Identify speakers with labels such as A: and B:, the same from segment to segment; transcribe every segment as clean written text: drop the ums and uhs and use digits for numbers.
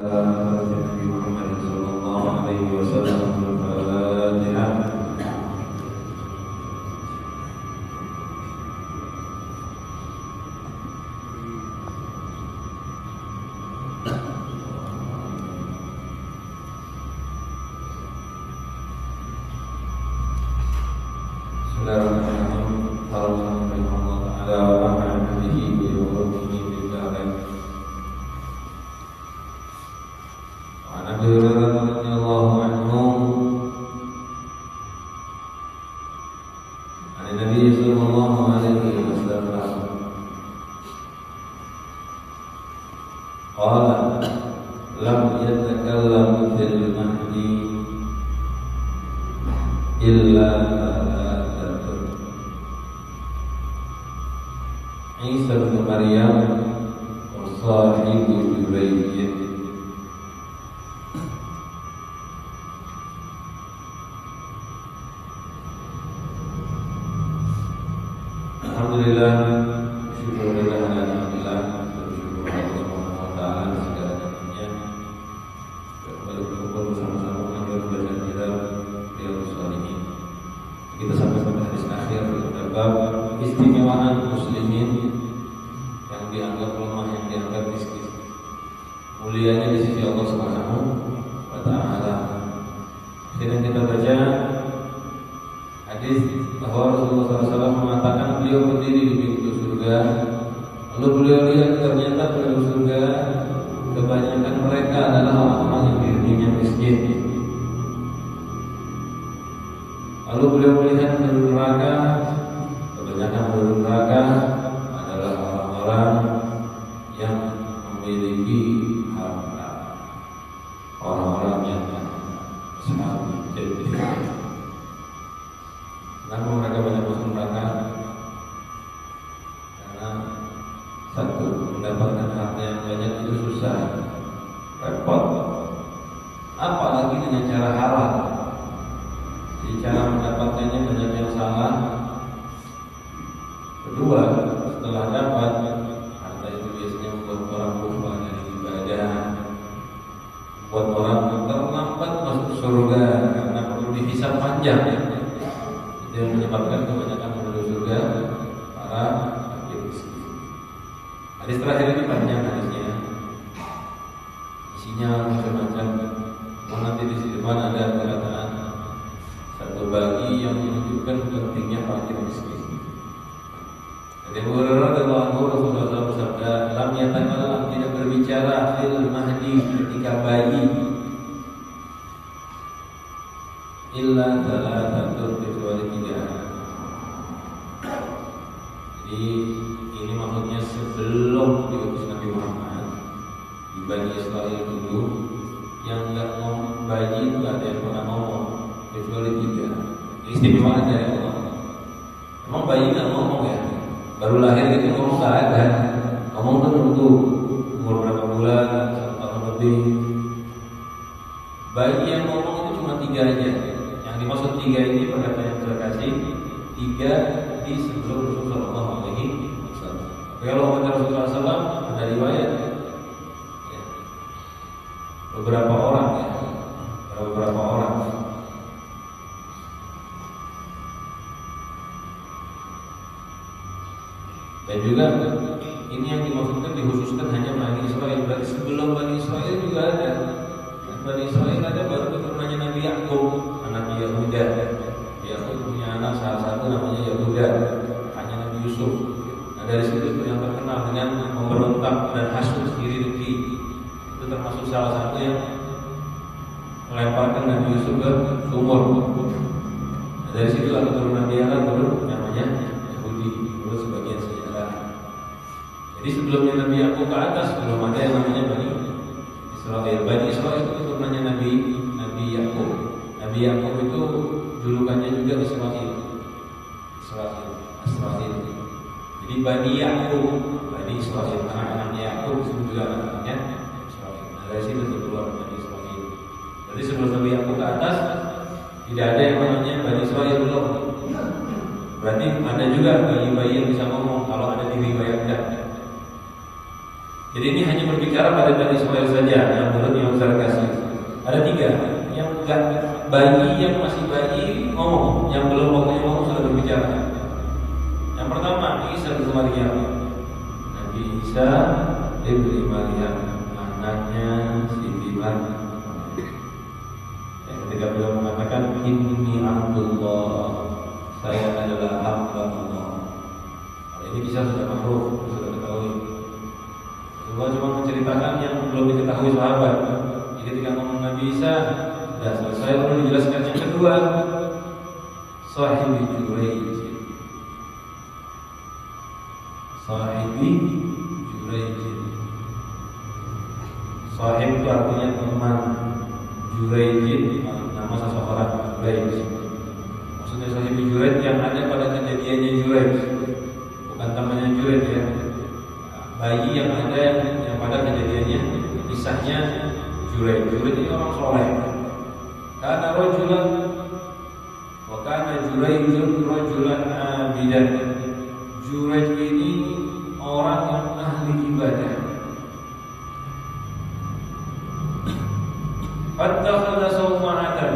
A: Nabi Muhammad sallallahu alaihi wasallam. Al-Fatihah. Bismillahirrahmanirrahim. Alhamdulillah ta'ala wa bihamdihi wa yu'minu billahi. Wa Nabi radhiyallahu anhu an Nabi sallallahu alaihi wasallam qala lam yatakallam fil mahdi illa Isa bin Maryam wa sahibu Jubair. Alhamdulillah, syukur alhamdulillah, bersyukur Allah Subhanahu wa taala segala nikmatnya. Kembali berkumpul bersama-sama mengajar bacaan kitab Riyadhus Shalihin. Kita sampai hadis akhir bab istimewaan muslimin yang dianggap lemah, yang dianggap miskin. Mulianya di sisi Allah Subhanahu wa taala. Akhirnya kita baca hadis bahwa Rasulullah SAW mengatakan beliau berdiri di pintu surga. Lalu beliau lihat ternyata penduduk surga kebanyakan mereka adalah orang-orang yang dirinya miskin. Lalu beliau melihat penduduk neraka, kebanyakan penduduk neraka adalah orang-orang yang memiliki harta, orang-orang yang sangat jadi. Kenapa mereka banyak masuk neraka? Karena satu, mendapatkan harta yang banyak itu susah, repot, apalagi dengan cara halal. Jadi cara mendapatkannya banyak yang salah. Kedua, setelah dapat harta itu biasanya membuat orang lupa dari ibadah, membuat orang terlambat masuk surga karena perlu dihisab panjang. Itu yang menyebabkan kebanyakan penduduk surga para fakir miskin. Hadis terakhir ini panjang hadisnya, isinya macam-macam. Nanti di depan ada perkataan satu bagi yang menunjukkan pentingnya fakir miskin. Dari Abu Hurairah radhiyallahu anhu, Rasulullah SAW bersabda, "Lam yatakallam, tidak berbicara fil mahdi ketika bayi, illa thalathatun, kecuali 3." Jadi ini maksudnya sebelum diutus Nabi Muhammad di Bani Israel dulu, yang enggak ngomong bayi itu ada yang pernah ngomong kecuali 3. Istimewaan dari Allah. Emang bayi nggak ngomong ya? Baru lahir gitu ngomong nggak ada. Ngomong tuh menunggu umur berapa bulan, 1 tahun lebih. Bayi yang ngomong itu cuma 3 aja. Yang dimaksud 3 ini perkataan yang saya kasih 3 di sebelum Rasulullah SAW. Kalau umat Rasulullah SAW ada riwayat ya, beberapa orang ya, beberapa orang. Dan juga ini yang dimaksudkan dikhususkan hanya Bani Israel. Berarti sebelum Bani Israel juga ada. Dan Bani Israel ada baru keturunannya Nabi Yakub, anak Yahuda. Yakub punya anak salah satu namanya Yahuda, hanya Nabi Yusuf. Nah dari situ yang terkenal dengan memberontak dan hasut sendiri Rifki. Itu termasuk salah satu yang melemparkan Nabi Yusuf ke sumur. Nah, dari situ keturunan dia kan turun namanya Yahudi menurut sebagian sejarah. Jadi sebelumnya Nabi Yakub ke atas belum ada yang namanya Bani Israel. Bani Israel itu keturunannya Nabi Yakub. Nabi Yakub itu julukannya juga Israel. Jadi Bani Yakub, Bani Israel, anak-anaknya Yakub disebut juga anak-anaknya Israel. Nah, dari situ keluar Bani Israel. Jadi sebelum Nabi Yakub ke atas tidak ada yang namanya Bani Israel belum. Berarti ada juga bayi-bayi yang bisa ngomong kalau ada diriwayatkan. Jadi ini hanya berbicara pada Bani Israel saja yang menurut bayi yang masih bayi ngomong, yang belum waktunya ngomong sudah berbicara. Yang pertama Isa bin Maryam, Nabi Isa bin Maryam, anaknya Siti Maryam. Ketika beliau mengatakan Inni Abdullah, saya adalah hamba Allah. Kalau ini bisa sudah makhluk, sudah diketahui. Semua cuma menceritakan yang belum diketahui sahabat. Jadi ketika ngomong Nabi Isa sudah selesai, lalu dijelaskan yang kedua, Sahibi Juraij. Sahibi Juraij. Sahib itu artinya teman. Juraij nama seseorang, Juraij. Maksudnya Sahibi Juraij yang ada pada kejadiannya Juraij, bukan temannya Juraij ya. Bayi yang ada yang pada kejadiannya, kisahnya Juraij. Juraij ini orang soleh. Karena rajulan, wa kana Juraijun rajulan abidan. Juraij ini orang yang ahli ibadah. Fattakhadha sawma'atan.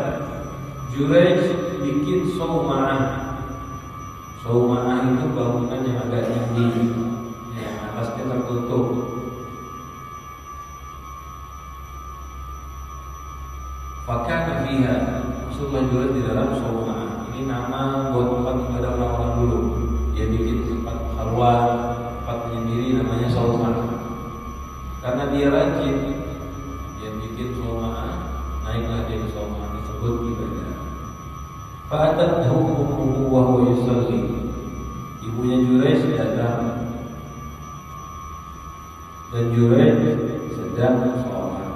A: Juraij bikin sawma'ah. Sawma'ah itu bangunan yang agak tinggi, yang atasnya tertutup. Fakana fiha, Rasulullah Juraij di dalam sawma'ah. Ini nama buat tempat ibadah orang-orang dulu. Dia bikin tempat khalwat, tempat menyendiri namanya sawma'ah. Karena dia rajin, dia bikin sawma'ah. Naiklah dia ke sawma'ah tersebut ibadah. Fa'atathu ummuhu wa huwa yusalli. Ibunya Juraij datang dan Juraij sedang sholat.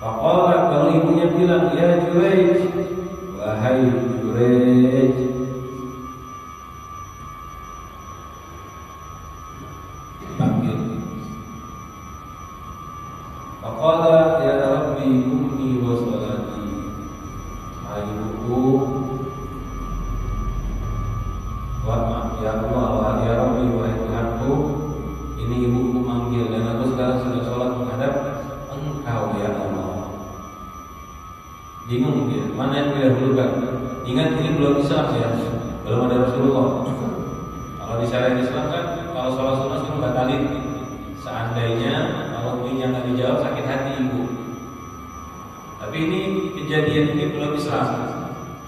A: Faqala, kalau ibunya bilang, ya Juraij, wahai Juraij, panggil. Faqala, ya Rabbi ummi wa salati. Hai ibuku, ya Allah, ya Rabbi, wahai Tuhanku, ini ibuku manggil dan aku sekarang sedang sholat menghadap Engkau ya Allah. Bingung dia, mana yang didahulukan? Ingat ini belum Islam ya, belum ada Rasulullah. Kalau di syariat Islam kan, kalau sholat sunnah suruh batalin. Seandainya kalau bunyinya nggak dijawab sakit hati ibu. Tapi ini kejadian ini belum Islam,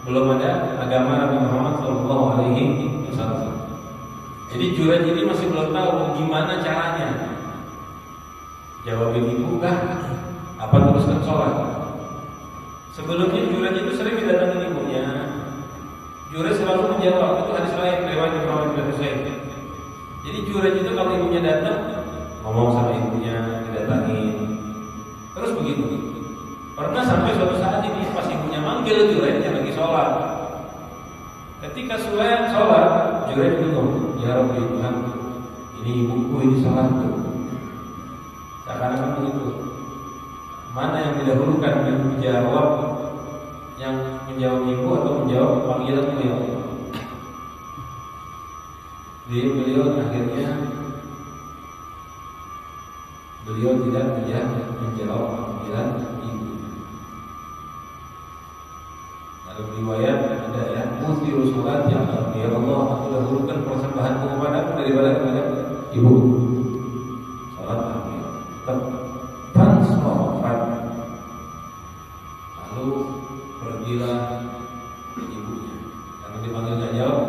A: belum ada agama Nabi Muhammad SAW. Jadi Juraij ini masih belum tahu gimana caranya. Jawabin ibu kah? Apa teruskan sholat? Sebelumnya Juraij itu sering didatangi ibunya. Juraij selalu menjawab, itu hadis lain riwayat Imam Bukhari. Jadi Juraij itu kalau ibunya datang ngomong sama ibunya, didatangi, terus begitu. Pernah sampai suatu saat ini pas ibunya manggil Juraij yang lagi sholat. Ketika Sulaim sholat, Juraij bingung, ya Rabbi Tuhan, ini ibuku ini sholatku. Seakan-akan begitu. Mana yang didahulukan, yang menjawab ibu atau menjawab panggilan beliau? Beliau akhirnya tidak menjawab panggilan ibu. Dalam riwayat ada ya, musiru sholat ya Allah, aku dahulukan persembahanku kepadamu daripada kepada ibu. Sholat ambil fansofat, lalu pergilah ibunya karena dipanggil gak jawab.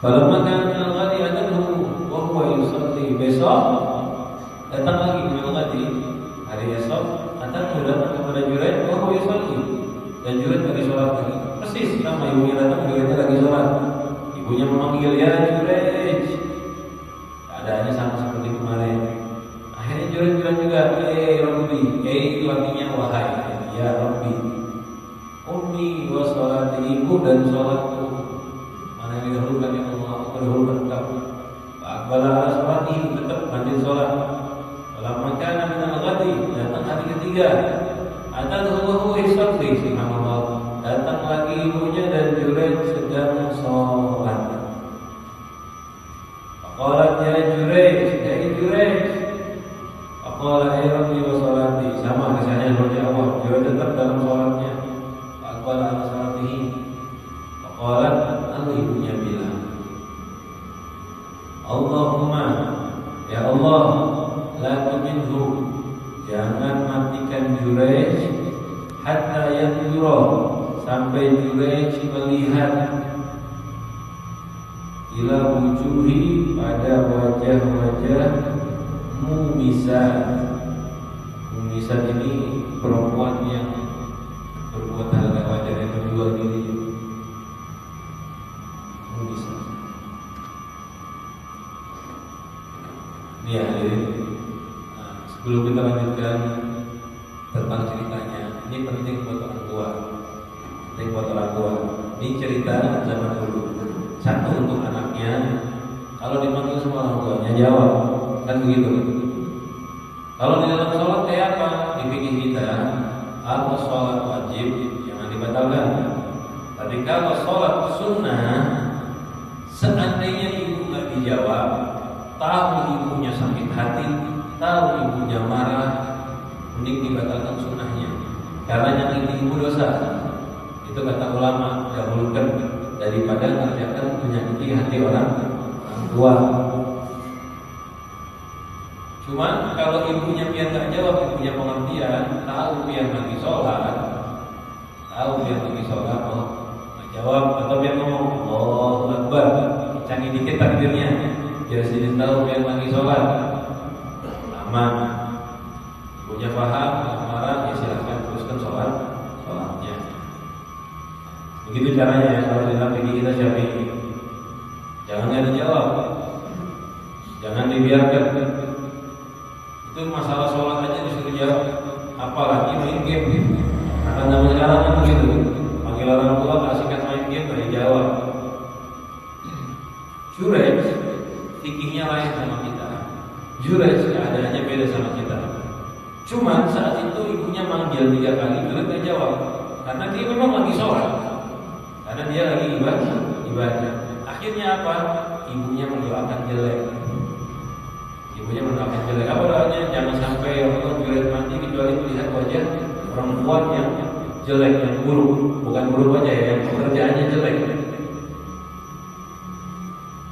A: Kalau makan al-ghadi adadhu wa huwa yusalli. Besok datang lagi al-ghadi, hari esok datang kepada Juraij wa huwa yusalli, dan Juraij lagi sholat lagi. Persis sama ibunya datang, Juraij lagi sholat. Ibunya memanggil, ya Juraij. Keadaannya sama seperti kemarin. Akhirnya Juraij bilang juga, Rabbi. Itu artinya wahai, ya Rabbi. Ummi wa sholati, ibu dan sholatku. Mana yang didahulukan ya Allah, aku dahulukan engkau. Akbala ala sholati, tetap lanjut sholat. Kalau makan minal ghadi, datang hari ketiga. Atadhu yusalli, subhanallah. Datang lagi ibunya dan Juraij sedang sholat. Faqalat ya Juraij, hey Juraij. Faqala ya Rabbi wa sholati, sama kisahnya seperti Allah. Dia tetap dalam sholatnya. Aqbala ala sholatihi. Faqalat, lalu ibunya bilang, Allahumma, ya Allah, la tuminhu, jangan matikan Juraij hatta yanzura, sampai Juraij melihat ila wujuhi, pada wajah-wajah mumisat. Mumisat ini perempuan yang berbuat hal gak wajar, yang menjual diri. Mumisat. Ini ya hadirin. Sebelum kita lanjutkan tentang ceritanya, ini penting buat orang tua. Penting buat orang tua. Ini cerita zaman dulu. Satu, untuk anaknya, kalau dipanggil sama orang tuanya jawab, kan begitu. Kalau di dalam sholat kayak apa? Di fikih kita, apa sholat wajib jangan dibatalkan. Tapi kalau sholat sunnah, seandainya ibu nggak dijawab, tahu ibunya sakit hati, tahu ibunya marah, mending dibatalkan sunnahnya. Karena yang ini ibu dosa. Itu kata ulama, dahulukan daripada mengerjakan menyakiti hati orang tua. Cuman kalau ibunya biar nggak jawab, ibunya pengertian, tahu biar lagi sholat, oh nggak jawab, atau biar ngomong Allahu Akbar, canggih dikit takbirnya, biar sini tahu biar lagi sholat, aman. Ibunya paham, marah, ya silahkan teruskan sholatnya. Begitu caranya ya, kalau dalam fikih kita Syafi'i. Jangan nggak dijawab, jangan dibiarkan. Itu masalah sholat aja disuruh jawab, apalagi main game. Akan zaman sekarang kan begitu, panggil orang tua kasihkan main game, nggak dijawab. Juraij fikihnya lain sama kita. Juraij keadaannya beda sama kita. Cuman saat itu ibunya manggil 3 kali, Juraij nggak jawab, karena dia memang lagi sholat. Karena dia lagi ibadah. Akhirnya apa? Ibunya mendoakan jelek. Apa doanya? Jangan sampai Allah Juraij mati kecuali melihat wajah perempuan yang jelek, yang buruk. Bukan buruk aja ya, yang pekerjaannya jelek.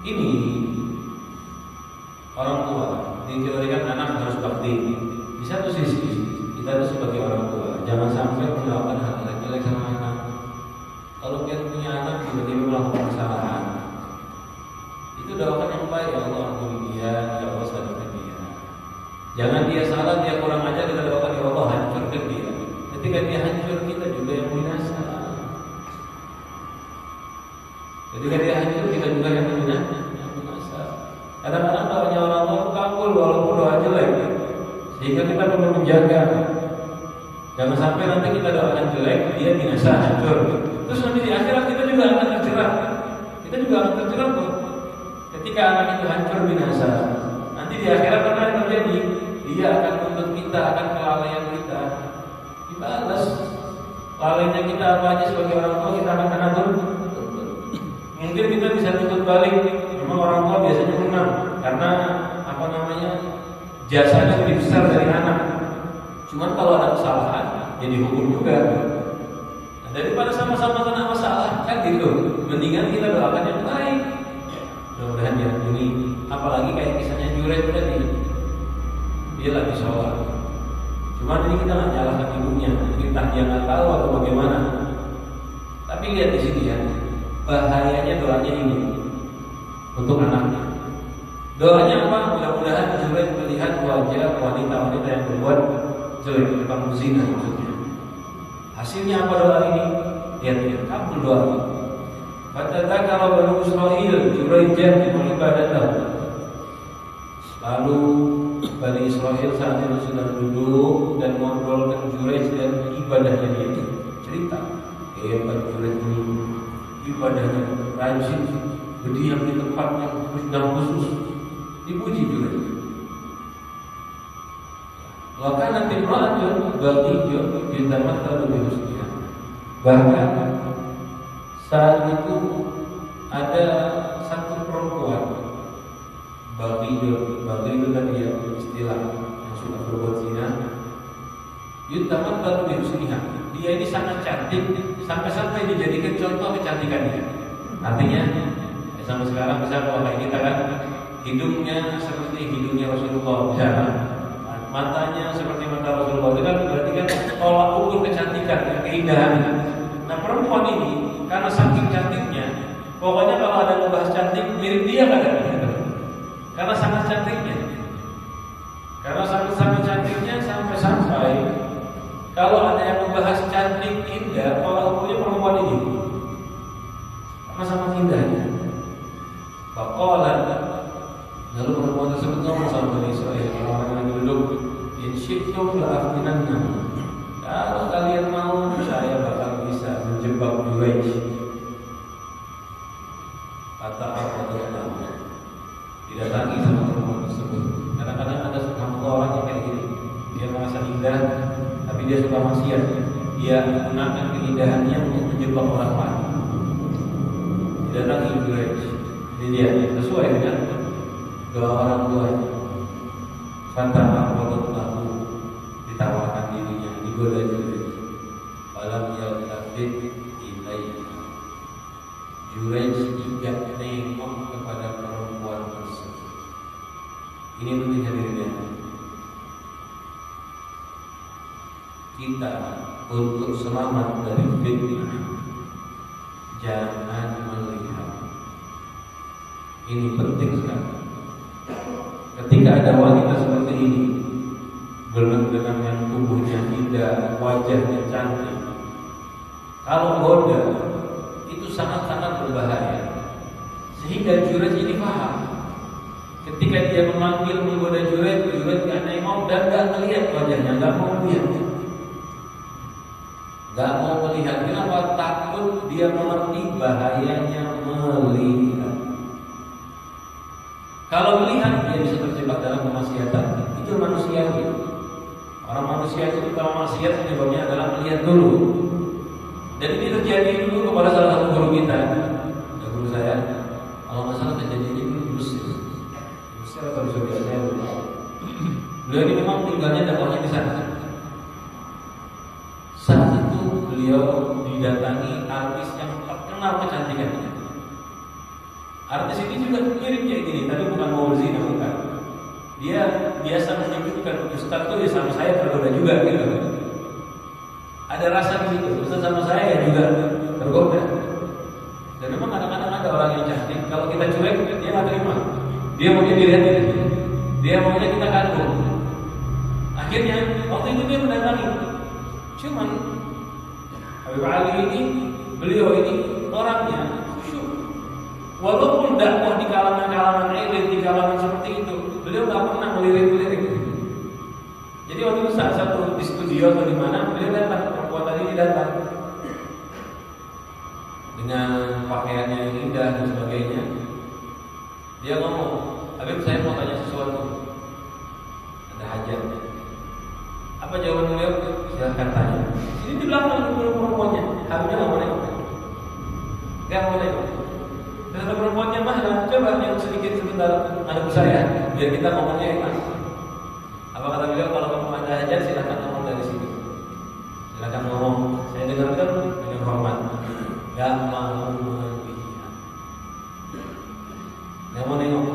A: Ini orang tua diteorikan anak harus bakti. Di satu sisi kita itu sebagai orang tua jangan sampai mendoakan hal jelek sama anak. Kalau kita punya anak tiba-tiba melakukan kesalahan, itu doakan yang baik, ya Allah ampuni dia, ya Allah sadarkan dia. Jangan dia salah, dia kurang ajar, kita doakan ya Allah hancurkan dia. Ketika dia hancur, kita juga yang binasa. Ketika dia hancur, kita juga yang binasa. Kadang-kadang doanya orang tua kabul walaupun doa jelek, sehingga kita perlu menjaga. Jangan sampai nanti kita doakan jelek, dia binasa, hancur. Terus nanti di akhirat kita juga akan terjerat. Kita juga akan terjerat tuh. Ketika anak itu hancur binasa, nanti di akhirat apa yang terjadi? Dia akan menuntut kita, akan kelalaian kita dibalas. Lalainya kita apa aja sebagai orang tua kita akan kena tuntut. Mungkin kita bisa tuntut balik. Memang orang tua biasanya menang karena jasanya lebih besar dari anak. Cuman kalau ada kesalahan, ya dihukum juga. Nah, daripada sama-sama kena masalah, kan gitu. Mendingan kita doakan yang baik. Mudah-mudahan diampuni. Apalagi kayak kisahnya Juraij tadi, dia lagi sholat. Cuman ini kita nggak nyalahkan ibunya, entah dia nggak tahu atau bagaimana. Tapi lihat di sini ya, bahayanya doanya ini untuk anaknya. Doanya apa? Mudah-mudahan Juraij melihat wajah wanita-wanita yang berbuat jelek, tukang zina maksudnya. Hasilnya apa doa ini? Lihat, kabul doa. Fatadzakara Banu Israil Juraijan ibadatahu. Lalu Bani Israil saat itu sedang duduk dan ngobrolkan Juraij dan ibadahnya dia. Cerita, hebat Juraij ini, ibadahnya rajin, berdiam di tempat yang khusus. Dipuji Juraij. Maka nanti imra'atun baghiyun yatamathalu bi husniha. Bahkan saat itu ada satu perempuan baghiyun itu tadi ya istilah yang suka berbuat zina. zaman baru dihusniha. Dia ini sangat cantik sampai-sampai dijadikan contoh kecantikannya. Artinya sampai sekarang misalnya kalau kayak kita kan hidungnya seperti hidungnya Rasulullah, misalnya matanya seperti mata Rasulullah, itu kan berarti kan tolak ukur kecantikan, keindahan. Nah perempuan ini karena saking cantiknya, pokoknya kalau ada membahas cantik mirip dia kan? Karena sangat cantiknya, karena sangat cantiknya sampai kalau ada yang membahas cantik indah, tolak ukurnya perempuan ini karena sangat indahnya. Faqalat, lalu perempuan tersebut ngomong sama Bani Israil, orang yang duduk, in syi'tum la'aftinanna. Kalau kalian mau, saya bakal bisa menjebak Jurayj. Kata Allah, didatangi sama perempuan tersebut. Kadang-kadang ada subhanallah orang yang kayak gini, dia merasa indah, tapi dia suka maksiat. Dia menggunakan keindahannya untuk menjebak orang lain. Didatangi Jurayj. Ini dia sesuai dengan doa orang tuanya. Fanta Allah tahu, ditawarkan dirinya, digoda Jurayj. Falam yaltafit ilaiha. Jurayj tidak nengok kepada perempuan tersebut. Ini penting hadirnya. Kita untuk selamat dari fitnah jangan melihat. Ini penting sekali. Ketika ada wanita seperti ini, belum dengan yang tubuhnya indah, wajahnya cantik, kalau goda itu sangat-sangat berbahaya. Sehingga Jurayj ini paham. Ketika dia memanggil menggoda Jurayj gak nengok dan gak melihat wajahnya, gak mau melihat. Gak mau melihat. Kenapa? Takut dia mengerti bahayanya melihat. Kalau melihat dia bisa terjebak dalam kemaksiatan. Itu manusiawi. Orang manusia itu kalau maksiat penyebabnya adalah melihat dulu. Dan ini terjadi dulu kepada salah satu guru kita. Ya, guru saya. Kalau nggak salah terjadi dulu Mesir atau di Saudi saya lupa. Beliau ini memang tinggalnya dakwahnya di sana. Saat itu beliau didatangi artis yang terkenal kecantikannya. Artis ini juga mirip kayak gini, tapi bukan mau berzina, bukan. Dia biasa menunjukkan Ustaz tuh ya sama saya tergoda juga gitu. Ada rasa gitu, Ustaz sama saya juga tergoda. Dan memang kadang-kadang ada orang yang cantik, kalau kita cuek dia nggak terima. Dia maunya dilihat gitu. Dia maunya kita kandung. Akhirnya waktu itu dia mendatangi. Cuman Habib Ali ini, beliau ini orangnya khusyuk. Walaupun dakwah di kalangan-kalangan elit, di kalangan seperti itu, beliau nggak pernah melirik-lirik. Jadi waktu itu saat satu di studio atau di mana, beliau datang, perempuan tadi ini datang dengan pakaiannya yang indah dan sebagainya. Dia ngomong, Habib saya mau tanya sesuatu, ada hajat. Apa jawaban beliau? Silahkan tanya. Ini di belakang perempuannya, harusnya nggak boleh, nggak boleh. Dan perempuannya mana? Coba yang sedikit sebentar ngadep saya, biar kita ngomongnya enak. Apa kata beliau? Kalau kamu ada hajat silakan ngomong dari sini. Silakan ngomong. Saya dengarkan dengan hormat. Gak mau melihat. Gak mau nengok.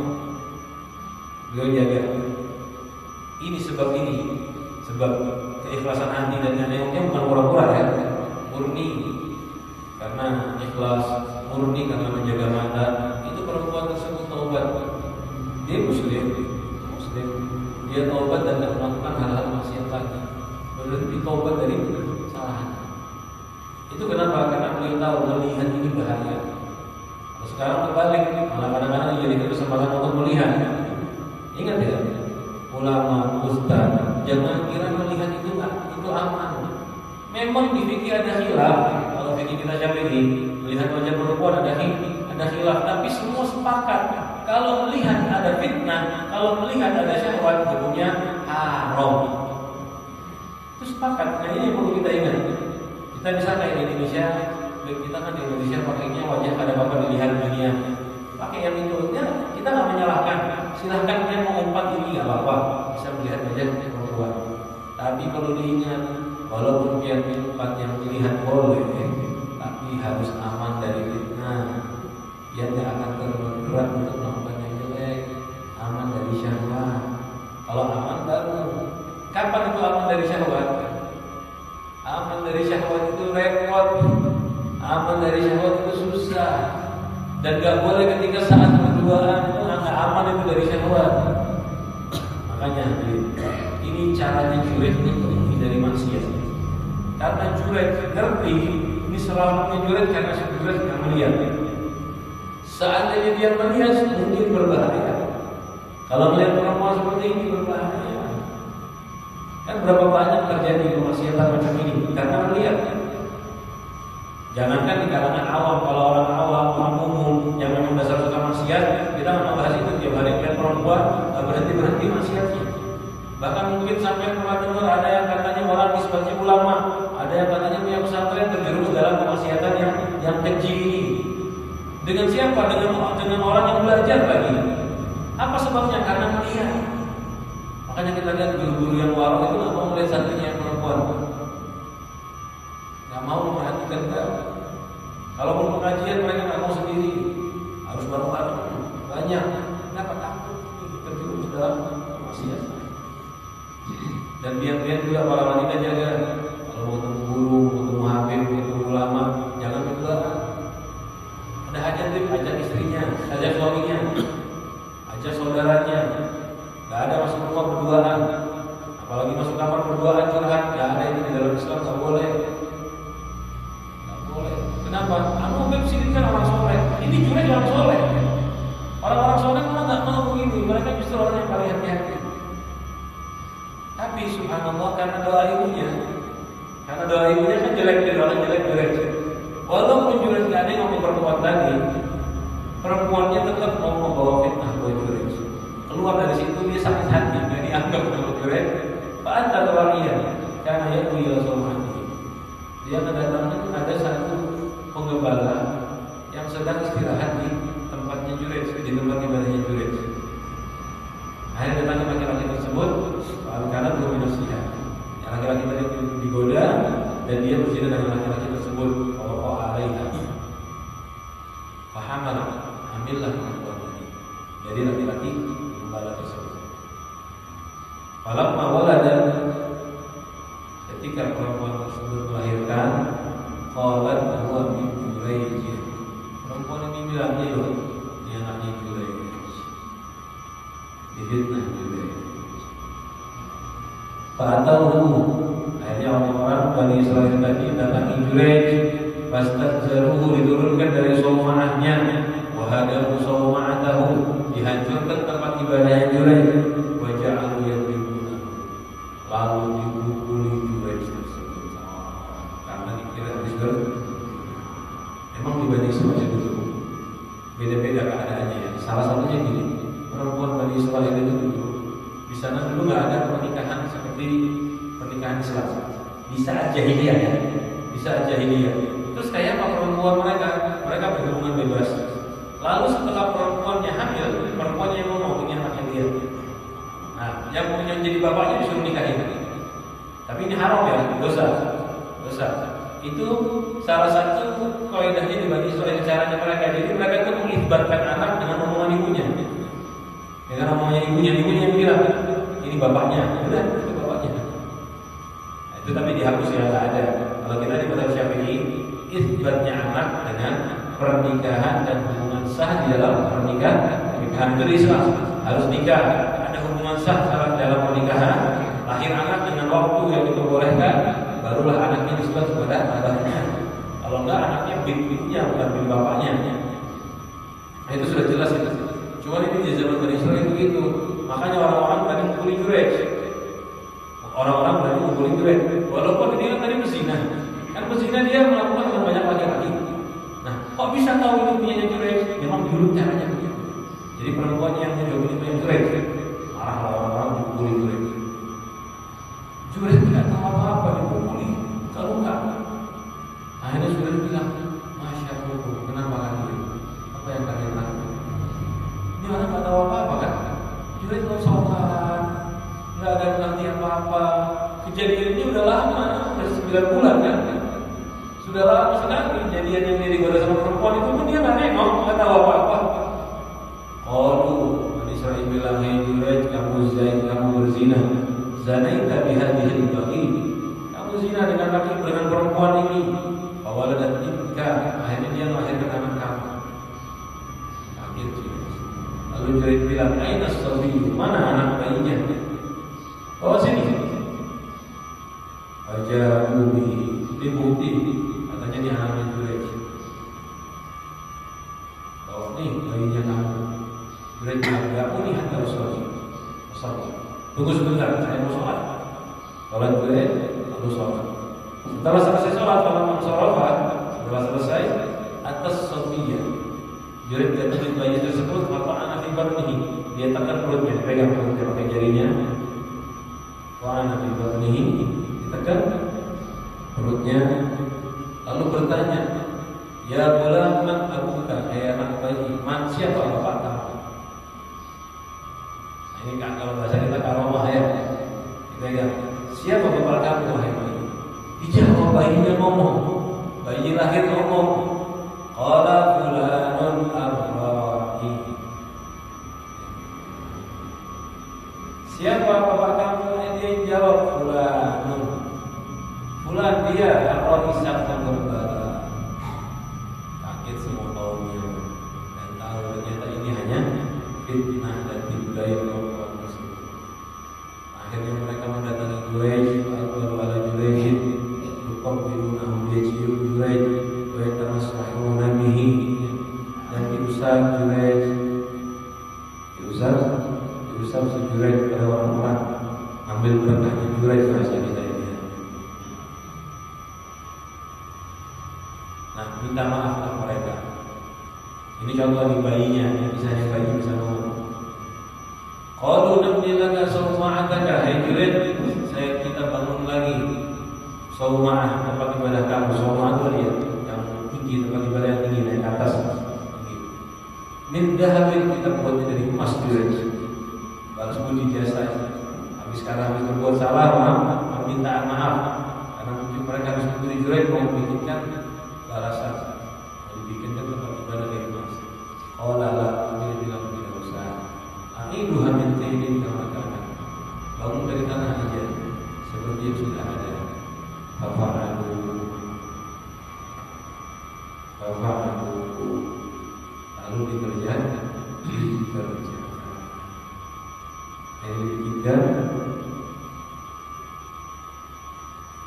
A: Beliau jaga. Ini sebab keikhlasan hati dan nengoknya bukan pura-pura ya, murni. Karena ikhlas, murni karena menjaga mata. Itu perempuan tersebut taubat. Dia muslim, dia taubat dan tidak melakukan hal-hal maksiat lagi. Berhenti taubat dari kesalahan. Itu kenapa? Karena beliau tahu melihat ini bahaya. Kalau sekarang terbalik, malah kadang-kadang jadi kesempatan untuk melihat. Ingat ya, ulama, ustaz, jangan kira melihat itu aman. Memang di fikih ada khilaf. Kalau fikih kita Syafi'i, melihat wajah perempuan ada khilaf, tapi semua sepakat kalau melihat ada fitnah, kalau melihat ada syahwat, hukumnya haram. Itu sepakat. Nah ini yang perlu kita ingat. Kita misalnya di Indonesia, kita kan di Indonesia pakainya wajah kada apa dilihat dunia. Pakai yang itu, ya kita nggak menyalahkan. Silahkan dia mau umpat ini nggak apa-apa, bisa melihat wajah perempuan. Tapi kalau diingat walaupun dia tempat yang pilihan boleh, tapi harus aman dari fitnah. Dia tidak akan tergerak untuk melakukan yang jelek. Aman dari syahwat. Kalau aman baru. Kapan itu aman dari syahwat? Aman dari syahwat itu repot. Aman dari syahwat itu susah. Dan gak boleh ketika saat berduaan itu nggak aman itu dari syahwat. Makanya ini caranya Jureid untuk menghindari maksiat. Karena Jureid ngerti ini selamatnya Jureid karena Jureid nggak melihat. Seandainya dia melihat mungkin berbahaya. Kalau melihat perempuan seperti ini berbahaya. Kan berapa banyak terjadi kemaksiatan macam ini karena melihat. Jangankan di kalangan awam, kalau orang awam, orang umum yang memang dasar suka maksiat, kita nggak bahas itu tiap hari melihat perempuan berhenti maksiatnya. Bahkan mungkin sampai pernah dengar ada yang katanya orang nisbatnya ulama, ada yang katanya punya pesantren terjerumus dalam kemaksiatan yang keji ini. Dengan siapa? Dengan orang yang belajar lagi. Apa sebabnya? Karena melihat. Makanya kita lihat guru-guru yang warok itu nggak mau melihat santrinya yang perempuan. Nggak mau memperhatikan kita. Kalau mau pengajian mereka nggak mau sendiri, harus bareng-bareng. Banyak. Kenapa? Takut terjerumus dalam kemaksiatan. Dan biar juga para wanita jaga. Kalau mau ketemu guru, mau ketemu habib, mau ketemu ulama, jangan berduaan. Ada hajat tuh, ajak istrinya, ajak suaminya, ajak saudaranya. Gak ada masuk rumah berduaan. Apalagi masuk kamar berduaan curhat. Gak ada itu di dalam Islam, gak boleh. Gak boleh. Kenapa? Kamu beb sini kan orang soleh. Ini Jureid orang soleh. Orang-orang soleh malah gak mau begini. Mereka justru orang yang paling hati-hati. Tapi subhanallah karena doa ibunya. Karena doa ibunya kan jelek dari orang jelek Jureid. Walaupun Jureid gak ada yang mau memperkuat lagi, perempuannya tetap mau membawa fitnah buat Jureid. Keluar dari situ dia sakit hati, dia dianggap oleh Jureid. Pak Anta Tawariya, karena ya beliau somati. Dia kedatangan ada satu penggembala yang sedang istirahat di tempatnya Jureid, di tempat ibadahnya Jureid. Akhirnya datangnya laki-laki tersebut, karena belum minusnya. Yang laki-laki tadi digoda dan dia berzina dengan laki-laki tersebut. Allah alaiha. Fahamlah, ambillah perempuan ini. Jadi laki-laki gembala tersebut. Falamma walada, ketika perempuan tersebut melahirkan, qalat huwa min Jureid. Perempuan ini bilang dia anaknya Jureid. Difitnah Jureid. Fa'atahu, akhirnya orang-orang Bani Israil tadi datangi Jureid. Fastadzaruhu, diturunkan dari saumaahnya. Wahadahu sauma'atahu, dihancurkan tempat ibadahnya Jureid. Waja'alu yadribuna, lalu dipukuli Jureid tersebut. Karena dikira habis memang di Bani Israil dulu beda-beda keadaannya ya. Salah satunya gini, perempuan Bani Israil itu dulu di sana dulu nggak ada pernikahan seperti pernikahan Islam. Di saat jahiliyah ya, di saat jahiliyah. Terus kayak apa perempuan mereka berhubungan bebas. Lalu setelah perempuannya hamil, perempuannya yang mau punya anaknya dia. Nah, yang punya jadi bapaknya disuruh nikahin. Tapi ini haram ya, dosa. Itu salah satu kaidahnya di Bani Israil, caranya mereka. Jadi mereka itu mengisbatkan anak dengan omongan ibunya. Dengan omongan ibunya yang bilang, ini bapaknya, udah itu bapaknya. Nah, itu tapi dihapus ya, nggak ada. Kalau kita di mazhab Syafi'i, isbatnya anak dengan pernikahan dan hubungan sah di dalam pernikahan. Pernikahan itu di Islam harus nikah, ada hubungan sah dalam pernikahan, lahir anak dengan waktu yang diperbolehkan, barulah anaknya disebut kepada abahnya. Kalau enggak anaknya bin-binnya bukan bin bapaknya. Nah, itu sudah jelas itu. Cuma ini di zaman Bani Israil begitu. Makanya orang-orang berani memukuli Jureid. Orang-orang berani memukuli Jureid. Walaupun dia kan tadi berzina. Kan berzina dia melakukan dengan banyak laki-laki. Nah, kok bisa tahu itu punya Jureid? Memang dulu caranya begitu. Jadi perempuan yang menjauh ini punya Jureid. Marah orang-orang memukuli Jureid. Jureid tidak tahu apa-apa dipukuli. Kalau enggak, akhirnya Jureid bilang, Masya Allah, kenapa kalian? Apa yang kalian lakukan? Ini orang nggak tahu apa-apa kan? Jureid nggak sholat, nggak ada mengerti apa-apa. kejadian ini udah lama, udah 9 bulan kan. Sudah lama sekali kejadian yang dia digoda sama perempuan itu pun dia nggak nengok, nggak tahu apa-apa. Bani Israil bilang, "Hei Jurayj, kamu berzina. Zanaita bihadhil baghi." Kamu zina dengan perempuan ini. Awaladat minka, akhirnya dia melahirkan anak kamu. Kaget Jurayj. Lalu Jurayj bilang, "Aina as-sabiyyu? Mana anak bayinya?" "Oh, sini." Aja ini bukti, katanya dia anaknya Jurayj. "Oh, nih bayinya kamu." Jurayj bilang, "Gak mau lihat kalau sholat. Tunggu sebentar, saya mau sholat." Sholat Jurayj, lalu sholat. Setelah selesai sholat, setelah selesai atas sofiyah, Jurayj jatuh bayi tersebut, anak tiba ini dia tekan perutnya, pegang perutnya pakai jarinya. Anak tiba ini ditekan perutnya, lalu bertanya, "Ya bola man abuka?" Anak bayi, "Man siapa bapak kamu?" Ini kan kalau bahasa kita karomah ya. Kita ingat, "Siapa bapak kamu wahai bayi?" Dijawab bayinya ngomong. Bayi lahir ngomong. Qala fulanun ar-ra'i. Siapa bapak kamu? Dia jawab fulanun. Fulan dia ar-ra'i sang penggembala. Kaget semua kaumnya dan tahu ternyata ini hanya fitnah dan budaya perempuan tersebut. Akhirnya mereka mendatangi Jurayj, lalu ala Jurayj, yuqabbilunahum, dia cium Jurayj, wa yatamassahuna bihi, dan diusap Jurayj, diusap si Jurayj pada orang-orang, ambil berkahnya Jurayj bahasa kita ini. Nah, minta maaflah mereka. Ini contoh di bayinya, misalnya bayi bisa ngomong. Qalu nabni laka sawma'ataka, hai Jurayj, kita bangun lagi sawma'ah, tempat ibadah kamu. Sawma'ah itu dia yang tinggi, tempat ibadah yang tinggi, naik atas. Min dahabin, kita buatnya dari emas. Jurayj balas budi jasa. Habis berbuat salah, permintaan maaf, karena mungkin mereka harus memberi Jurayj mau membikinkan balasan, dibikinkan tempat ibadah dari emas. Qala la, dia bilang tidak usah. Aidu hamin tainin kama kana. Bangun dari tanah aja seperti yang sudah ada. Fafa'alu. Lalu dikerjakan.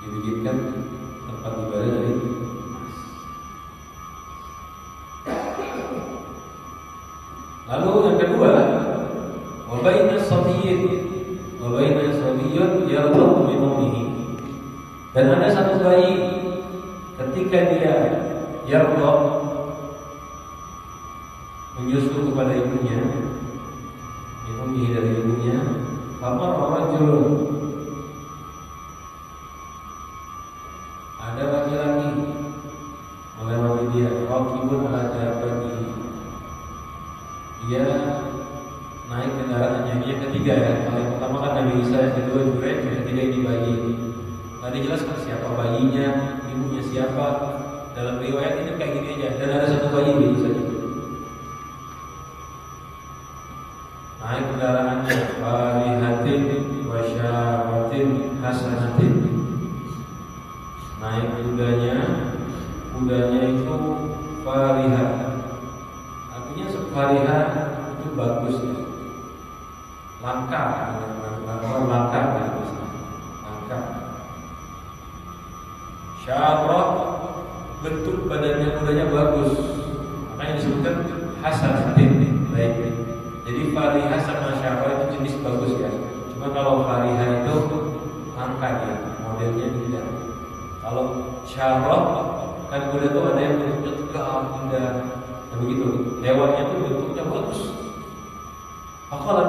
A: Dibikinkan tempat ibadah dari emas. Lalu yang kedua, wabaina sabiyyun yarḍu bi ummihi. Dan ada satu bayi ketika dia yarḍu, menyusu kepada ibunya, ibunya dari ibunya, famar rajulun, ada laki-laki melewati dia, raqibun ala dabbatihi, dia naik kendaraannya. Ini yang ketiga ya. Kalau yang pertama kan Nabi Isa, yang kedua Jurayj, yang ketiga ini bayi. Tadi dijelaskan siapa bayinya, ibunya siapa. Dalam riwayat ini kayak gini aja. Dan ada satu bayi gitu saja. Naik kendaraannya, farihatin wa syaratin hasanatin. Naik kudanya itu farihah. Artinya farihah itu bagus ya. Langka. Syarah, bentuk badannya kudanya bagus, makanya disebutkan hasanatin, baik. Jadi farihah sama syarah itu jenis bagus ya. Cuma kalau farihah itu langka ya, modelnya tidak. Kalau syarah kan kuda itu ada yang bentuknya tegak, indah, dan begitu. Hewannya itu bentuknya bagus. Faqalat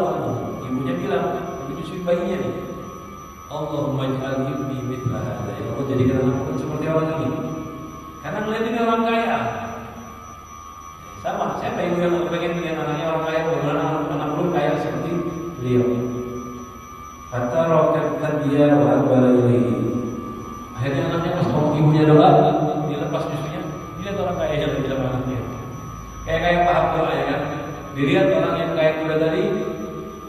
A: ibunya bilang, menyusui bayinya nih, Allahumma ij'al ibni mithla hadza. Ya Allah, jadikan anakku seperti orang ini. Karena melihat ini orang kaya. Sama, siapa ibu yang pengen punya anaknya orang kaya, bagaimana anak belum kaya seperti beliau. Kata roket dia wa aqbala ilaihi. Akhirnya anaknya pas mau ibunya doa, dia lepas justrunya. Dilihat orang kaya yang lagi dalam anaknya. Kayak paham doa ya kan. Dilihat orang yang kaya muda tadi,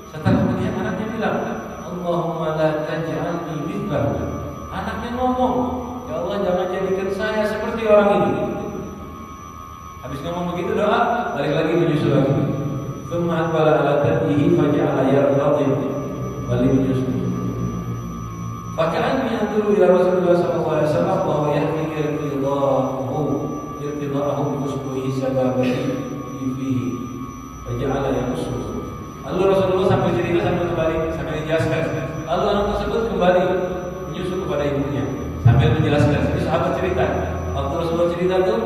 A: setelah melihat anaknya bilang, Allahumma la taj'alni mithlahu. Anaknya ngomong, ya Allah jangan jadikan saya seperti orang ini. Habis ngomong begitu doa, balik lagi menyusul lagi. Tsumma aqbala ala tadihi faja'ala yarqadib. Balik menyusul. Faka'anni anduru ila Rasulullah sallallahu alaihi wasallam wa huwa yahmi irtidaahu bi usbuhi sababati fi fihi. Faja'ala yaqussu. Lalu Rasulullah sambil cerita sambil kembali sambil menjelaskan. Lalu anak tersebut kembali menyusul kepada ibunya sambil menjelaskan. Jadi sahabat cerita, waktu Rasulullah cerita itu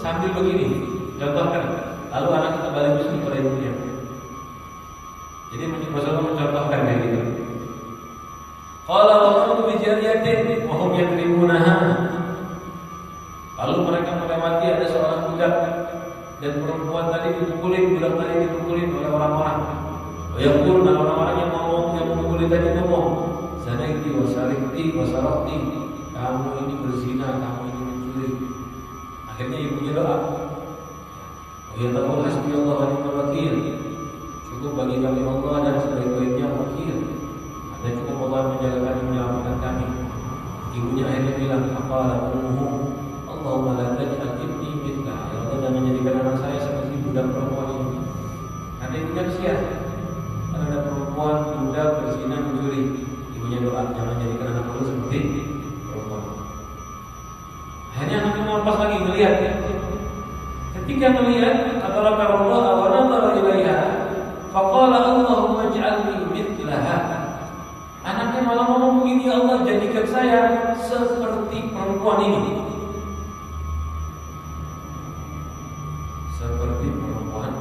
A: sambil begini, contohkan. Lalu anak kembali menyusul kepada ibunya. Jadi Rasulullah mencontohkan kayak gitu. Qala wa qawmu bi jariyatin wa hum yadribunaha. Lalu mereka melewati ada seorang budak dan perempuan tadi dipukulin, budak tadi dipukulin oleh orang-orang. Yaqul, dan orang-orang yang memukuli tadi ngomong, Sanaiti wa sarikti wa sarakti, kamu ini berzina, kamu ini mencuri. Akhirnya ibunya doa, ya taqul hasbi Allah wa ni'mal wakil. Cukup bagi kami Allah dan sebaik-baiknya wakil. Ada cukup Allah menjaga kami, menyelamatkan kami. Ibunya akhirnya bilang, faqala ummuhu, Allahumma la taj'al ibni mithlah. Ya Allah, jangan menjadikan anak saya seperti budak perempuan ini. Karena ibunya kesian. Ada perempuan budak berzina mencuri, ibunya doa jangan jadikan anak itu seperti perempuan. Akhirnya anaknya melepas lagi melihat. Ketika melihat, kata Allah wa nadhara ilaiha, faqala Allahumma ij'alni mithlaha. Anaknya malah ngomong begini, ya Allah jadikan saya seperti perempuan ini. Seperti perempuan.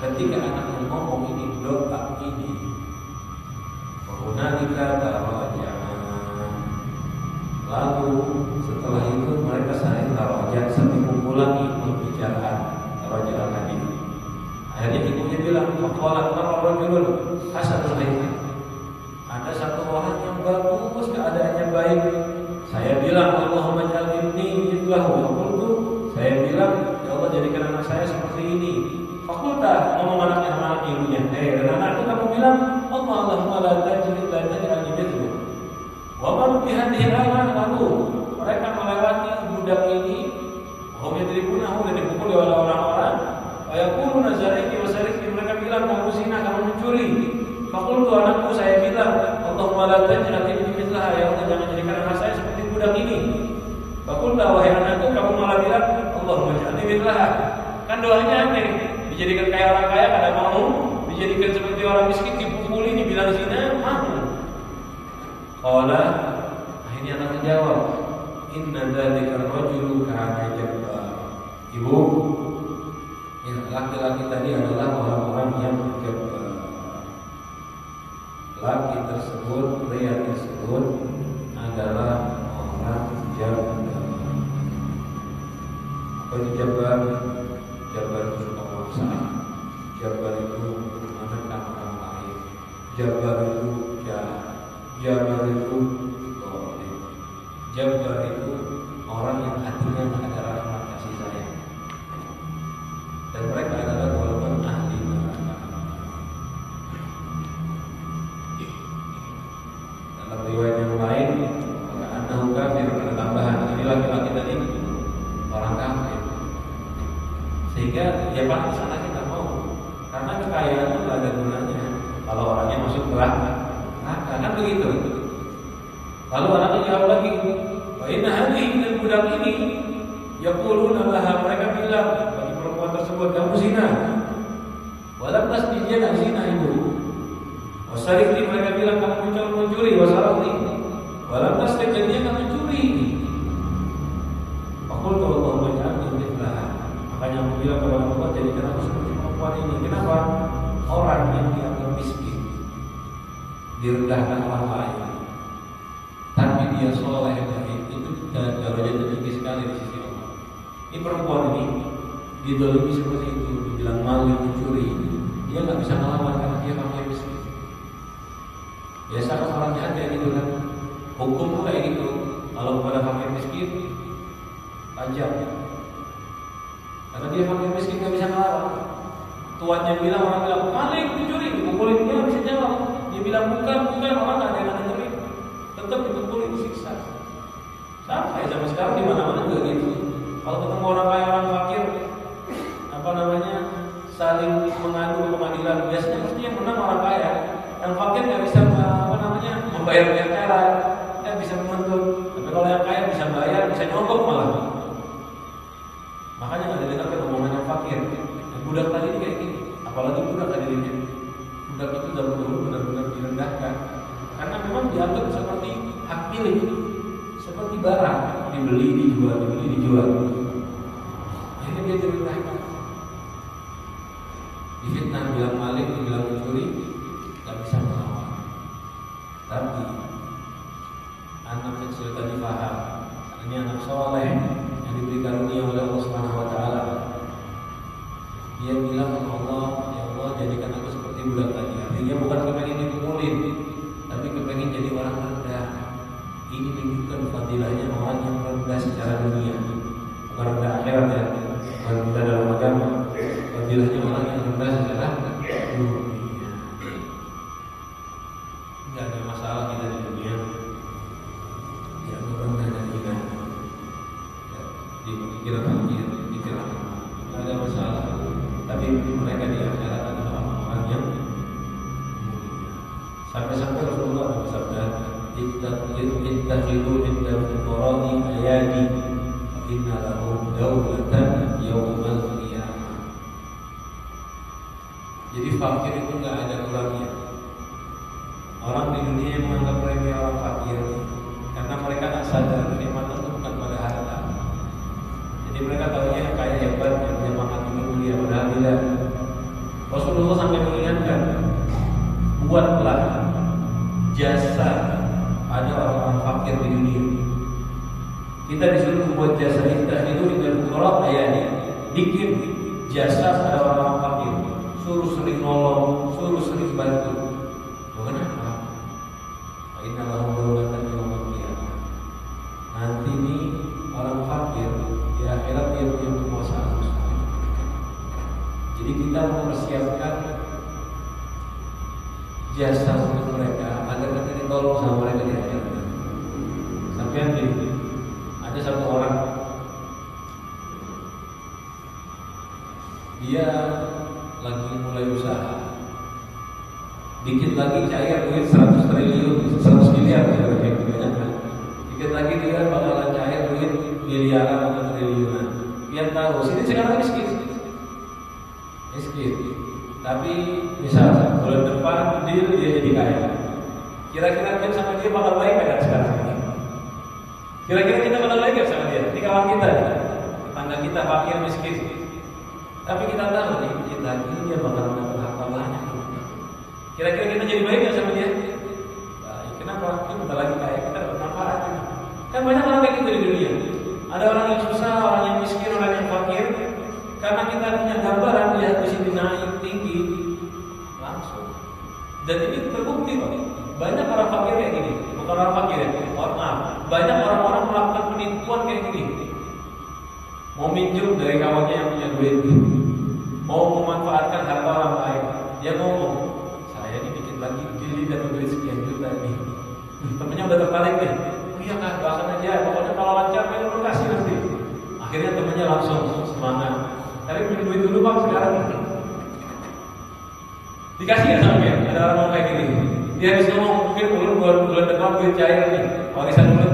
A: Ketika anaknya ngomong ini, doa ini, Hunalika taraja'a. Lalu setelah itu mereka saling taraja' sambil mengulangi pembicaraan taraja' al-hadits. Akhirnya ibunya bilang, faqala rajulun hasanul hayat. Ada satu orang yang bagus, keadaannya baik. Saya bilang, Allahumma ij'al ibni mithlahu. Saya bilang, ya Allah jadikan anak saya seperti ini. Fakulta ngomong anaknya sama anak ibunya, dan anakku kamu bilang, Allahumma la taj'al mithlahu. Wa man bi hadhihi al-ayat, lalu mereka melewati budak ini, hum yadribunahu, dan dipukul oleh orang-orang. Wa yaquluna zariki wa sariki, mereka bilang kamu zina, kamu mencuri. Fakultu anakku saya bilang, Allahumma la taj'al mithlahu, ya Allah jangan jadikan anak saya seperti budak ini. Fakulta wahai anakku kamu malah bilang, Allahumma ij'alni mithlaha. Kan doanya aneh. Dijadikan kayak orang kaya kada mau, dijadikan seperti orang miskin dipukuli, dibilang zina mau. Qala, akhirnya anak menjawab, inna dzalika rajulu kana jabbar. Ibu, laki-laki tadi adalah orang-orang yang jabbar. Laki tersebut, pria tersebut adalah orang jabbar. Apa itu jabbar? Jabbar itu suka memaksa. Jabbar itu menekan orang lain. Jabbar itu jahat. Jabbar itu zalim. Jabbar itu orang yang hatinya tak ada rahmat kasih sayang. Dan mereka adalah golongan ahli neraka. Dalam riwayat yang lain, annahu kafir, ada tambahan. Ini laki-laki tadi orang kafir. Sehingga ya Pak, sana kita mau, karena kekayaan itu tidak ada gunanya kalau orangnya masuk neraka, kan begitu. Lalu anaknya jawab lagi, wa inna hadhihi, dan budak ini yaquluna laha, mereka bilang bagi perempuan tersebut, kamu zina. Walam tasbi, dia enggak zina ibu. Wasarikti, mereka bilang kamu mencuri. Wasarikti, walam tasbi, dia enggak mencuri. Faqultu Allahumma ij'alni mithlaha. Makanya aku bilang kepada Allah, jadikan aku seperti perempuan ini. Kenapa? Orang yang dianggap miskin, direndahkan orang lain, tapi dia soleh baik, itu darajatnya tinggi sekali di sisi Allah. Ini perempuan ini didolimi seperti itu, dibilang maling, mencuri, dia nggak bisa melawan karena dia orang yang miskin. Ya kayak gitu kan. Hukum tuh kayak gitu. Kalau kepada fakir miskin, tajam. Karena dia fakir miskin nggak bisa ngelarang. Tuannya bilang, orang bilang maling, pencuri, dipukulin, dia nggak bisa jawab. Dia bilang bukan, orang nggak ada yang dengerin. Tetap dipukulin, disiksa. Sampai zaman sekarang di mana-mana juga gitu. Kalau ketemu orang kaya orang fakir, saling mengadu ke pengadilan, biasanya pasti yang menang orang kaya. Yang fakir nggak bisa membayar perkara, nggak bisa menuntut. Tapi kalau yang kaya bisa bayar, bisa nyogok malah. Makanya nggak didengar omongan yang fakir. Yang budak tadi kayak gini, apalagi budak hadirnya. Budak itu zaman dulu benar-benar direndahkan, karena memang dianggap seperti hak milik, seperti barang, dibeli, dijual. Akhirnya dia direndahkan, difitnah, bilang maling, bilang mencuri, nggak bisa melawan. Tapi anak kecil tadi paham, ini anak soleh yang diberi karunia oleh Allah Subhanahu Wa Taala. Dia bilang sama Allah, ya Allah jadikan aku seperti budak tadi. Artinya bukan kepengen dipukulin, tapi kepengen jadi orang rendah. Ini menunjukkan fadilahnya orang yang rendah secara dunia, bukan rendah akhirat ya, bukan rendah dalam agama. Fadilahnya orang yang rendah secara dunia. Tidak ada masalah kita di dunia. Ya rendah dan hina. Dikira fakir, dikira tidak ada masalah. Tapi mereka di akhirat adalah orang-orang yang sampai-sampai Rasulullah bersabda, "Ittaqidu inda fuqara'i ayadi, inna lahum dawlatan yawmal qiyamah." Jadi fakir itu nggak ada kurangnya. Orang di dunia yang menganggap remeh orang fakir karena mereka nggak sadar kenikmatan itu bukan pada harta. Jadi mereka tahunya kaya hebat, yang punya pangkat tinggi mulia, padahal tidak. Rasulullah sampai mengingatkan, buatlah jasa pada orang-orang fakir di dunia. Kita disuruh membuat jasa itu dengan fuqara ayatnya, bikin jasa pada orang-orang fakir, suruh sering nolong, suruh sering bantu. Kenapa? Inna lahum dawlatan yawmal qiyamah. Nanti nih orang fakir di akhirat dia punya kekuasaan. Jadi kita mempersiapkan jasa untuk mereka agar kita ditolong sama mereka di akhirat. Sampai gini, ada satu orang, dia lagi mulai usaha, dikit lagi cair duit 100 triliun, 100 miliar, dikit lagi dia bakalan cair duit miliaran atau triliunan. Biar tahu, sini sekarang miskin. Tapi misalnya bulan depan dia jadi kaya. Kira-kira kita sama dia bakal baik kan sekarang ini? Kira-kira kita bakal baik gak sama dia? Ini kawan kita, tetangga kita fakir miskin. Tapi kita tahu nih, kita ini dia bakal dapat harta banyak. Kira-kira kita jadi baik gak sama dia? Baik. Kenapa? Kita bentar lagi kaya, kita dapat manfaat. Kan banyak orang kayak gitu di dunia. Ada orang yang susah, orang yang miskin, orang yang fakir. Karena kita punya gambaran dia di sini naik tinggi langsung. Dan ini terbukti Pak. Banyak orang fakir kayak gini. Bukan orang fakir ya, maaf. Banyak orang-orang melakukan penipuan kayak gini. Mau minjem dari kawannya yang punya duit, mau memanfaatkan harta orang lain. Dia ngomong, saya ini dikit lagi dili dapat duit sekian juta nih. Temennya udah tertarik nih. Iya kan, doakan aja. Pokoknya kalau lancar, lu kasih nanti. Akhirnya temennya langsung semangat. Tapi punya duit dulu Pak sekarang. Dikasih ya sama dia. Ada orang ngomong kayak gini. Dia habis ngomong mungkin bulan depan duit cair nih. Warisan mulut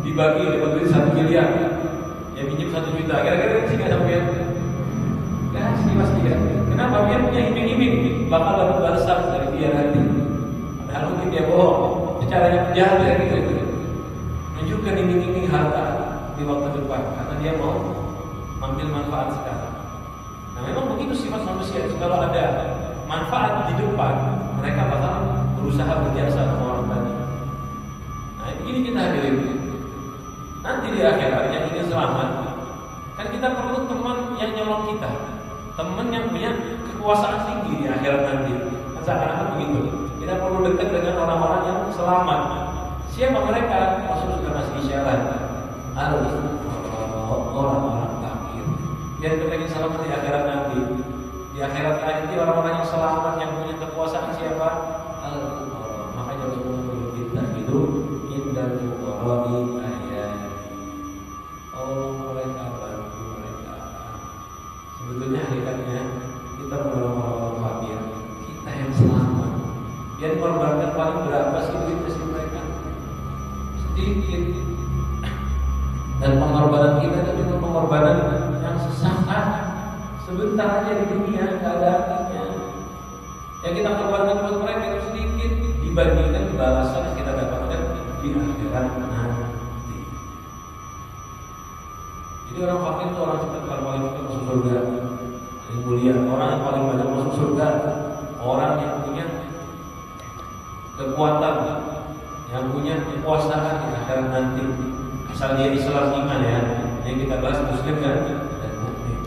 A: dibagi dapat duit 1 miliar. Ya pinjam 1 juta. Kira-kira kasih nggak sama dia? Kasih pasti kan. Kenapa? Dia punya iming-iming bakal dapat balasan dari dia nanti. Padahal mungkin dia bohong. Caranya penjahat ya gitu. Menunjukkan iming-iming harta di waktu depan karena dia mau ambil manfaat sekarang. Nah memang begitu sifat manusia. Kalau ada manfaat di depan, mereka bakal berusaha berjasa sama orang tadi. Nah ini kita hadirin. Nanti di akhirat yang ingin selamat, kan kita perlu teman yang nyolong kita, teman yang punya kekuasaan tinggi di akhirat nanti. Kan seakan-akan begitu. Kita perlu dekat dengan orang-orang yang selamat. Siapa mereka? Rasul sudah masih isyarat. Orang-orang kafir. Biar kita ingin selamat di akhirat nanti. Di akhirat nanti orang-orang yang selamat yang punya kekuasaan siapa? Makanya Rasulullah berbintang itu indal fuqara'i ayat. Mereka bantu mereka. Sebetulnya hakikatnya kita menolong orang-orang kafir, kita yang selamat. Yang korbankan paling berapa sih duit kasih mereka? Sedikit. Dan pengorbanan kita itu cuma pengorbanan yang sesaat, sebentar aja di dunia, nggak ada artinya. Yang kita korbankan buat mereka itu sedikit dibandingkan balasan yang kita dapatkan di akhirat nanti. Jadi orang fakir itu orang cepat paling cepat masuk surga, yang mulia. Orang yang paling banyak masuk surga, orang yang punya kekuatan, yang punya kekuasaan di akhirat nanti. Asal dia Islam iman ya, yang kita bahas muslim kan dan mukmin.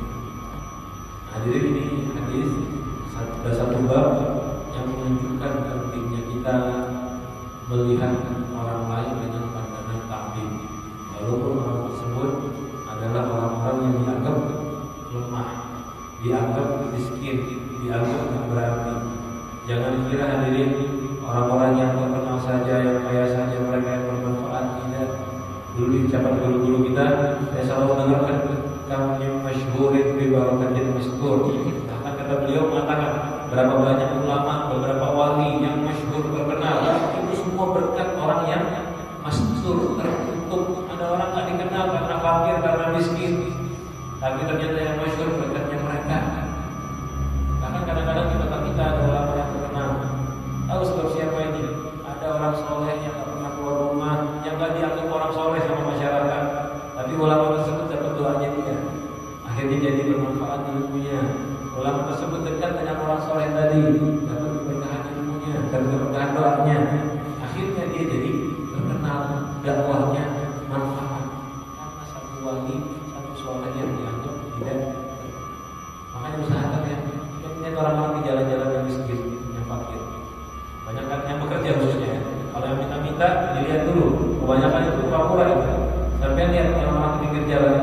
A: Hadirin, ini hadis ada satu bab yang menunjukkan pentingnya kita melihat orang lain dengan pandangan takdim, walaupun orang tersebut adalah orang-orang yang dianggap lemah, dianggap miskin, dianggap tidak berarti. Jangan kira hadirin orang-orang yang terkenal saja, yang kaya saja mereka yang bermanfaat. Tidak. Dulu di ucapan guru-guru kita, saya selalu dengarkan kam min masyhurin bi barakatin maskur. Bahkan kata beliau mengatakan berapa banyak ulama, beberapa wali yang masyhur terkenal, itu semua berkat orang yang mastur, tertutup. Ada orang nggak dikenal karena fakir, karena miskin, tapi ternyata yang masyhur berkatnya mereka. Bahkan kadang-kadang kita ada ulama yang terkenal. Tahu sebab siapa ini? Ada orang soleh yang tak pernah keluar rumah, yang nggak dianggap orang soleh sama masyarakat, tapi ulama tersebut dapat doanya dia. Akhirnya jadi bermanfaat ilmunya. Ulama tersebut dekat dengan orang soleh tadi, dapat keberkahan ilmunya, dapat keberkahan doanya. Akhirnya dia jadi terkenal, dakwahnya manfaat karena satu wali, satu soleh yang dianggap tidak. Makanya usahakan ya, lihat orang-orang di jalan-jalan yang miskin, yang fakir. Banyak kan yang bekerja khususnya. Kalau yang minta-minta dilihat dulu. Kebanyakan itu pura-pura itu. Sampai lihat orang-orang di pinggir jalan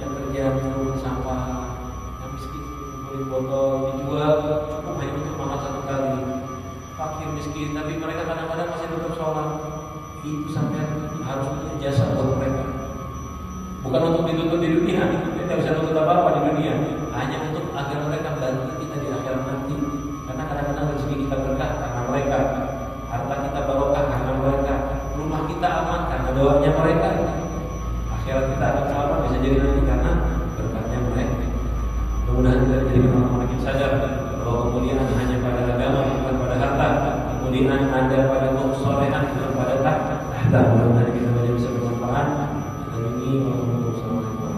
A: yang kerja mengumpulkan sampah, yang miskin mengumpulin botol dijual cukup hanya untuk makan satu kali. Fakir miskin, tapi mereka kadang-kadang masih tetap sholat. Itu sampai harus punya jasa buat mereka. Bukan untuk dituntut di dunia, kita tidak bisa tuntut apa-apa di dunia. Hanya untuk agar mereka bantu kita di akhirat nanti. Karena kadang-kadang rezeki kita berkah karena mereka, harta kita barokah karena mereka, rumah kita aman karena doanya mereka, akhirat kita akan selamat bisa jadi nanti karena berkatnya mereka. Mudah-mudahan kita menjadi orang-orang yang sadar bahwa kemuliaan hanya pada agama, bukan pada harta. Kemuliaan ada pada kesolehan, bukan pada tahta. Mudah-mudahan kita bisa bermanfaat. Dan ini warahmatullahi wabarakatuh.